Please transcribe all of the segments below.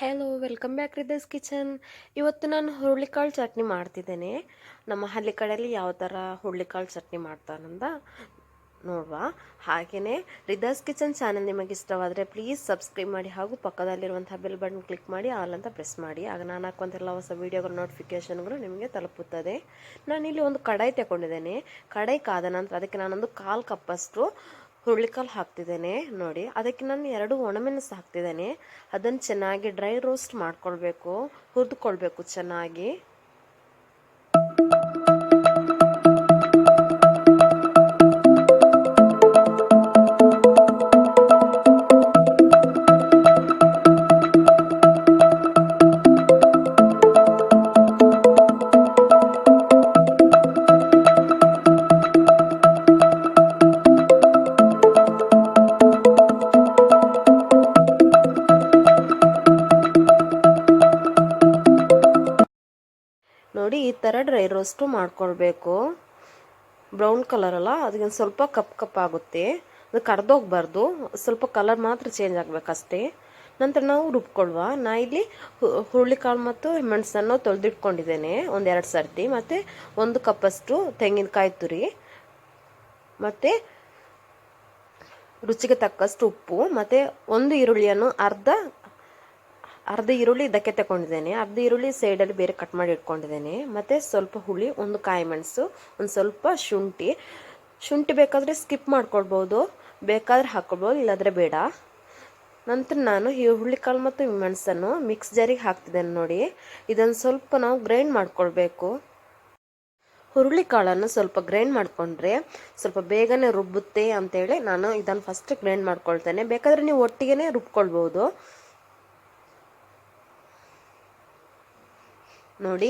Hello, welcome back ರಿದಸ್ kitchen. ಇವತ್ತು ನಾನು ಹುರುಳಿಕಾಳು ಚಟ್ನಿ ಮಾಡ್ತಿದ್ದೇನೆ. ನಮ್ಮ ಹಳ್ಳಿ ಕಡೆಯಲ್ಲಿ ಯಾವ ಥರ ಹುರುಳಿಕಾಳು ಚಟ್ನಿ ಮಾಡ್ತಾರಂತ ನೋಡುವ. ಹಾಗೆಯೇ ರಿದಸ್ ಕಿಚನ್ ಚಾನಲ್ ನಿಮಗೆ ಇಷ್ಟವಾದರೆ ಪ್ಲೀಸ್ ಸಬ್ಸ್ಕ್ರೈಬ್ ಮಾಡಿ ಹಾಗೂ ಪಕ್ಕದಲ್ಲಿರುವಂಥ ಬೆಲ್ ಬಟನ್ ಕ್ಲಿಕ್ ಮಾಡಿ ಆಲ್ ಅಂತ ಪ್ರೆಸ್ ಮಾಡಿ. ಆಗ ನಾನು ಹಾಕುವಂತೆಲ್ಲ ಹೊಸ ವೀಡಿಯೋಗಳ ನೋಟಿಫಿಕೇಷನ್ಗಳು ನಿಮಗೆ ತಲುಪುತ್ತದೆ. ನಾನಿಲ್ಲಿ ಒಂದು ಕಡಾಯಿ ತಗೊಂಡಿದ್ದೇನೆ. ಕಡಾಯಿ ಕಾದ ನಂತರ ಅದಕ್ಕೆ ನಾನೊಂದು 1/4 ಕಪ್ಪಷ್ಟು ಹುರುಳಿಕಾಳು ಹಾಕ್ತಿದ್ದೇನೆ. ನೋಡಿ, ಅದಕ್ಕೆ ನಾನು 2 ಒಣಮೆಣಸು ಹಾಕ್ತಿದ್ದೇನೆ. ಅದನ್ನು ಚೆನ್ನಾಗಿ ಡ್ರೈ ರೋಸ್ಟ್ ಮಾಡ್ಕೊಳ್ಬೇಕು, ಹುರಿದುಕೊಳ್ಬೇಕು ಚೆನ್ನಾಗಿ. ನೋಡಿ, ಈ ಥರ ಡ್ರೈ ರೋಸ್ಟು ಮಾಡ್ಕೊಳ್ಬೇಕು. ಬ್ರೌನ್ ಕಲರ್ ಅಲ್ಲ, ಅದಕ್ಕೆ ಸ್ವಲ್ಪ ಕಪ್ ಆಗುತ್ತೆ. ಅದು ಕರ್ದೋಗ್ಬಾರ್ದು, ಸ್ವಲ್ಪ ಕಲರ್ ಮಾತ್ರ ಚೇಂಜ್ ಆಗಬೇಕಷ್ಟೇ. ನಂತರ ನಾವು ರುಬ್ಕೊಳ್ವಾ. ನಾ ಇಲ್ಲಿ ಹುರುಳಿಕಾಳು ಮತ್ತು ಮೆಣಸನ್ನು ತೊಳೆದಿಟ್ಕೊಂಡಿದ್ದೇನೆ 1-2 ಸರ್ತಿ. ಮತ್ತು 1 ಕಪ್ಪಷ್ಟು ತೆಂಗಿನಕಾಯಿ ತುರಿ, ಮತ್ತು ರುಚಿಗೆ ತಕ್ಕಷ್ಟು ಉಪ್ಪು, ಮತ್ತು 1 ಈರುಳ್ಳಿಯನ್ನು ಅರ್ಧ ಈರುಳ್ಳಿ ಇದಕ್ಕೆ ತಗೊಂಡಿದ್ದೇನೆ. ಅರ್ಧ ಈರುಳ್ಳಿ ಸೈಡಲ್ಲಿ ಬೇರೆ ಕಟ್ ಮಾಡಿ ಇಟ್ಕೊಂಡಿದ್ದೇನೆ. ಮತ್ತು ಸ್ವಲ್ಪ ಹುಳಿ, 1 ಕಾಯಿ ಮೆಣಸು, ಒಂದು ಸ್ವಲ್ಪ ಶುಂಠಿ ಬೇಕಾದರೆ ಸ್ಕಿಪ್ ಮಾಡ್ಕೊಳ್ಬೋದು, ಬೇಕಾದರೆ ಹಾಕ್ಕೊಳ್ಬೋದು, ಇಲ್ಲಾಂದರೆ ಬೇಡ. ನಂತರ ನಾನು ಈ ಹುರುಳಿಕಾಳು ಮತ್ತು ಮೆಣಸನ್ನು ಮಿಕ್ಸ್ ಜಾರಿಗೆ ಹಾಕ್ತಿದ್ದೇನೆ. ನೋಡಿ, ಇದನ್ನು ಸ್ವಲ್ಪ ನಾವು ಗ್ರೈಂಡ್ ಮಾಡ್ಕೊಳ್ಬೇಕು. ಹುರುಳಿಕಾಳನ್ನು ಸ್ವಲ್ಪ ಗ್ರೈಂಡ್ ಮಾಡಿಕೊಂಡ್ರೆ ಸ್ವಲ್ಪ ಬೇಗನೆ ರುಬ್ಬುತ್ತೆ ಅಂತೇಳಿ ನಾನು ಇದನ್ನು ಫಸ್ಟ್ ಗ್ರೈಂಡ್ ಮಾಡ್ಕೊಳ್ತೇನೆ. ಬೇಕಾದರೆ ನೀವು ಒಟ್ಟಿಗೆ ರುಬ್ಕೊಳ್ಬೋದು. ನೋಡಿ,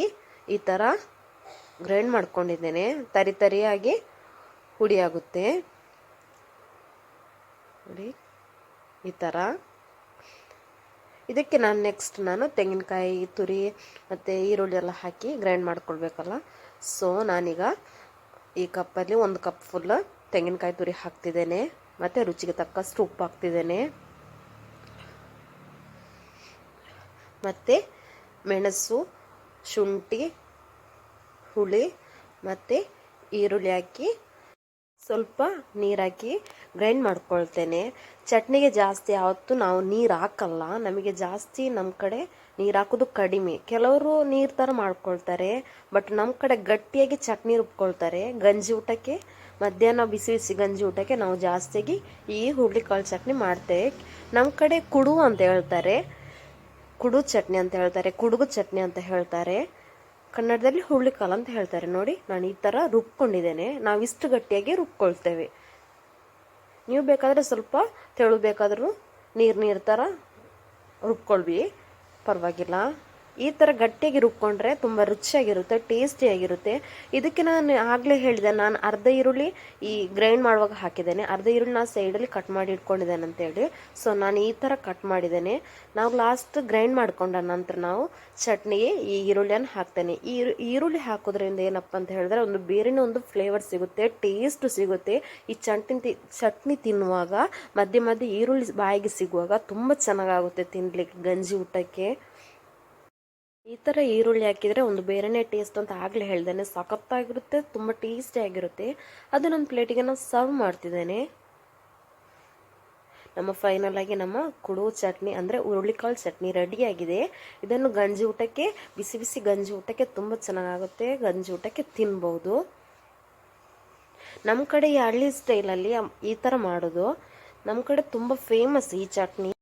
ಈ ಥರ ಗ್ರೈಂಡ್ ಮಾಡ್ಕೊಂಡಿದ್ದೇನೆ. ತರಿಯಾಗಿ ಹುಡಿ ಆಗುತ್ತೆ. ನೋಡಿ, ಈ ಥರ. ಇದಕ್ಕೆ ನಾನು ತೆಂಗಿನಕಾಯಿ ತುರಿ ಮತ್ತು ಈರುಳ್ಳಿ ಎಲ್ಲ ಹಾಕಿ ಗ್ರೈಂಡ್ ಮಾಡ್ಕೊಳ್ಬೇಕಲ್ಲ. ಸೊ ನಾನೀಗ ಈ ಕಪ್ಪಲ್ಲಿ 1 ಕಪ್ ಫುಲ್ ತೆಂಗಿನಕಾಯಿ ತುರಿ ಹಾಕ್ತಿದ್ದೇನೆ. ಮತ್ತು ರುಚಿಗೆ ತಕ್ಕಷ್ಟು ಉಪ್ಪು ಹಾಕ್ತಿದ್ದೇನೆ. ಮತ್ತು ಮೆಣಸು, ಶುಂಠಿ, ಹುಳಿ ಮತ್ತು ಈರುಳ್ಳಿ ಹಾಕಿ ಸ್ವಲ್ಪ ನೀರಾಕಿ ಗ್ರೈಂಡ್ ಮಾಡ್ಕೊಳ್ತೇನೆ. ಚಟ್ನಿಗೆ ಜಾಸ್ತಿ ಯಾವತ್ತೂ ನಾವು ನೀರು ಹಾಕಲ್ಲ. ನಮಗೆ ಜಾಸ್ತಿ ನಮ್ಮ ಕಡೆ ನೀರು ಹಾಕೋದು ಕಡಿಮೆ. ಕೆಲವರು ನೀರು ಥರ ಮಾಡ್ಕೊಳ್ತಾರೆ, ಬಟ್ ನಮ್ಮ ಕಡೆ ಗಟ್ಟಿಯಾಗಿ ಚಟ್ನಿ ರುಬ್ಕೊಳ್ತಾರೆ. ಗಂಜಿ ಊಟಕ್ಕೆ, ಮಧ್ಯಾಹ್ನ ಬಿಸಿ ಬಿಸಿ ಗಂಜಿ ಊಟಕ್ಕೆ ನಾವು ಜಾಸ್ತಿಯಾಗಿ ಈ ಹುರುಳಿಕಾಳು ಚಟ್ನಿ ಮಾಡ್ತೇವೆ. ನಮ್ಮ ಕಡೆ ಕುಡು ಅಂತ ಹೇಳ್ತಾರೆ, ಕುಡು ಚಟ್ನಿ ಅಂತ ಹೇಳ್ತಾರೆ, ಕುಡುಗು ಚಟ್ನಿ ಅಂತ ಹೇಳ್ತಾರೆ. ಕನ್ನಡದಲ್ಲಿ ಹುರುಳಿಕಾಳು ಅಂತ ಹೇಳ್ತಾರೆ. ನೋಡಿ, ನಾನು ಈ ಥರ ರುಬ್ಕೊಂಡಿದ್ದೇನೆ. ನಾವು ಇಷ್ಟು ಗಟ್ಟಿಯಾಗಿ ರುಬ್ಕೊಳ್ತೇವೆ. ನೀವು ಬೇಕಾದರೆ ಸ್ವಲ್ಪ ತೆಳು ಬೇಕಾದರೂ ನೀರು ಥರ ರುಬ್ಕೊಳ್ವಿ, ಪರವಾಗಿಲ್ಲ. ಈ ಥರ ಗಟ್ಟಿಯಾಗಿ ರುಬ್ಕೊಂಡ್ರೆ ತುಂಬ ರುಚಿಯಾಗಿರುತ್ತೆ, ಟೇಸ್ಟಿಯಾಗಿರುತ್ತೆ. ಇದಕ್ಕೆ ನಾನು ಆಗಲೇ ಹೇಳಿದೆ, ನಾನು ಅರ್ಧ ಈರುಳ್ಳಿ ಈ ಗ್ರೈಂಡ್ ಮಾಡುವಾಗ ಹಾಕಿದ್ದೇನೆ. ಅರ್ಧ ಈರುಳ್ಳಿ ನಾನು ಸೈಡಲ್ಲಿ ಕಟ್ ಮಾಡಿ ಇಟ್ಕೊಂಡಿದ್ದೇನೆ ಅಂತೇಳಿ. ಸೊ ನಾನು ಈ ಥರ ಕಟ್ ಮಾಡಿದ್ದೇನೆ. ನಾವು ಲಾಸ್ಟ್ ಗ್ರೈಂಡ್ ಮಾಡ್ಕೊಂಡ ನಂತರ ನಾವು ಚಟ್ನಿಗೆ ಈ ಈರುಳ್ಳಿಯನ್ನು ಹಾಕ್ತೇನೆ. ಈ ಈರುಳ್ಳಿ ಹಾಕೋದ್ರಿಂದ ಏನಪ್ಪ ಅಂತ ಹೇಳಿದ್ರೆ ಒಂದು ಬೇರೆನೇ ಒಂದು ಫ್ಲೇವರ್ ಸಿಗುತ್ತೆ, ಟೇಸ್ಟ್ ಸಿಗುತ್ತೆ. ಈ ಚಟ್ನಿ ತಿನ್ನುವಾಗ ಮಧ್ಯೆ ಮಧ್ಯೆ ಈರುಳ್ಳಿ ಬಾಯಿಗೆ ಸಿಗುವಾಗ ತುಂಬ ಚೆನ್ನಾಗಾಗುತ್ತೆ ತಿನ್ಲಿಕ್ಕೆ, ಗಂಜಿ ಊಟಕ್ಕೆ. ಈ ಥರ ಈರುಳ್ಳಿ ಹಾಕಿದರೆ ಒಂದು ಬೇರೆನೇ ಟೇಸ್ಟ್ ಅಂತ ಆಗಲೇ ಹೇಳ್ದೇನೆ. ಸಖತ್ತಾಗಿರುತ್ತೆ, ತುಂಬ ಟೇಸ್ಟಿಯಾಗಿರುತ್ತೆ. ಅದು ನನ್ನ ಪ್ಲೇಟಿಗೆ ನಾನು ಸರ್ವ್ ಮಾಡ್ತಿದ್ದೇನೆ. ನಮ್ಮ ಫೈನಲ್ ಆಗಿ ನಮ್ಮ ಕುಡು ಚಟ್ನಿ ಅಂದರೆ ಹುರುಳಿಕಾಳು ಚಟ್ನಿ ರೆಡಿಯಾಗಿದೆ. ಇದನ್ನು ಗಂಜಿ ಊಟಕ್ಕೆ, ಬಿಸಿ ಬಿಸಿ ಗಂಜಿ ಊಟಕ್ಕೆ ತುಂಬ ಚೆನ್ನಾಗಾಗುತ್ತೆ. ಗಂಜಿ ಊಟಕ್ಕೆ ತಿನ್ಬೋದು. ನಮ್ಮ ಕಡೆ ಈ ಹಳ್ಳಿ ಸ್ಟೈಲಲ್ಲಿ ಈ ಥರ ಮಾಡೋದು ನಮ್ಮ ಕಡೆ ತುಂಬ ಫೇಮಸ್ ಈ ಚಟ್ನಿ.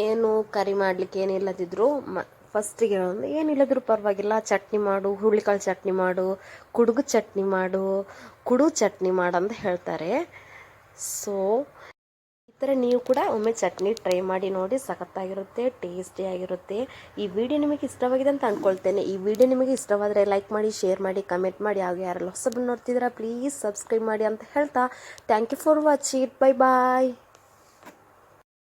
ಏನು ಕರಿ ಮಾಡಲಿಕ್ಕೆ ಏನಿಲ್ಲದಿದ್ರು ಫಸ್ಟಿಗೆ ಏನಿಲ್ಲದ್ರೂ ಪರವಾಗಿಲ್ಲ, ಚಟ್ನಿ ಮಾಡು, ಹುರುಳಿಕಾಳು ಚಟ್ನಿ ಮಾಡು, ಕುಡುಗು ಚಟ್ನಿ ಮಾಡು, ಕುಡು ಚಟ್ನಿ ಮಾಡು ಅಂತ ಹೇಳ್ತಾರೆ. ಸೊ ಈ ಥರ ನೀವು ಕೂಡ ಒಮ್ಮೆ ಚಟ್ನಿ ಟ್ರೈ ಮಾಡಿ ನೋಡಿ, ಸಖತ್ತಾಗಿರುತ್ತೆ, ಟೇಸ್ಟಿಯಾಗಿರುತ್ತೆ. ಈ ವಿಡಿಯೋ ನಿಮಗೆ ಇಷ್ಟವಾಗಿದೆ ಅಂತ ಅಂದ್ಕೊಳ್ತೇನೆ. ಈ ವಿಡಿಯೋ ನಿಮಗೆ ಇಷ್ಟವಾದರೆ ಲೈಕ್ ಮಾಡಿ, ಶೇರ್ ಮಾಡಿ, ಕಮೆಂಟ್ ಮಾಡಿ. ಹಾಗೂ ಯಾರೆಲ್ಲ ಹೊಸಬರು ನೋಡ್ತಿದ್ದೀರಾ ಪ್ಲೀಸ್ ಸಬ್ಸ್ಕ್ರೈಬ್ ಮಾಡಿ ಅಂತ ಹೇಳ್ತಾ thank you for watching. Bye bye.